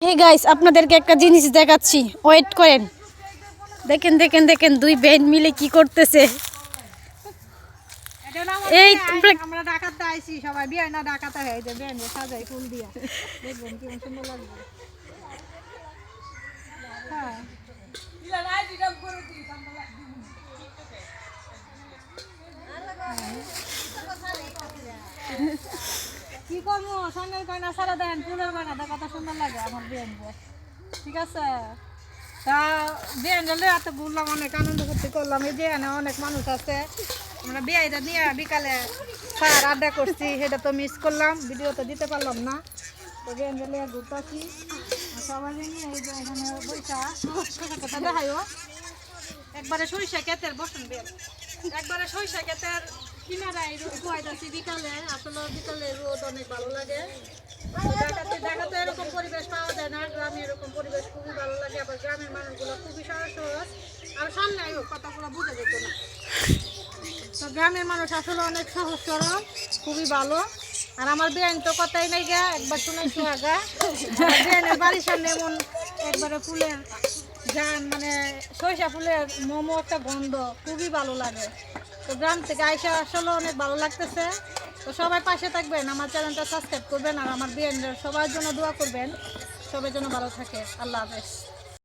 Hey guys, আপনাদেরকে একটা জিনিস দেখাচ্ছি, ওয়েট করেন। দেখেন দেখেন দেখেন, দুই বেন মিলে কি করতেছে। এই আমরা ঢাকাতে আইছি, সবাই বিয়ে না ঢাকাতে হয় যে বেন সাজাই ফুল দিয়া, দেখবেন কি সুন্দর লাগবে। হ্যাঁ কি করবো, সঙ্গের গয়না সারা দেন, ফুলের গয়না কত সুন্দর লাগে আমার বিয়ে। ঠিক আছে, তা বিয়ে এত ঘুরলাম, অনেক আনন্দ করতে করলাম। এই যে অনেক মানুষ আছে, আমরা বিয়েটা নিয়ে বিকালে স্যার আড্ডা করছি, সেটা তো মিস করলাম, ভিডিও তো দিতে পারলাম না। তো বিয়ে ঘুরতেছি সবাই নিয়ে, এই যে এখানে বৈশা কথা দেখাইও। একবারে সরিষা ক্ষেতের বসুন বেল, একবারে সরিষা ক্ষেতের কিনারায় কুয়াইতেছি বিকালে। আসলে বিকালে রোদ অনেক ভালো লাগে। ঢাকাতে এরকম পরিবেশ পাওয়া যায় না, গ্রামে এরকম পরিবেশ খুবই ভালো লাগে। আবার গ্রামের মানুষগুলো খুবই সহজ সহজ, আর সামনে কথাগুলো বুঝে যেত না। তো গ্রামের মানুষ আসলে অনেক সহজ সরল, খুবই ভালো। আর আমার বিয়ান তো কথাই নেই গা, একবার শুনেছি আগা বিয়ানের বাড়ির সামনে এমন একবারে ফুলের গান, মানে সরিষা ফুলের মোমো একটা গন্ধ, খুবই ভালো লাগে। তো গ্রাম থেকে আইসা আসলে অনেক ভালো লাগতেছে। তো সবাই পাশে থাকবেন, আমার চ্যানেলটা সাবস্ক্রাইব করবেন, আর আমার বিয়ানের সবার জন্য দোয়া করবেন, সবার জন্য ভালো থাকে। আল্লাহ হাফেজ।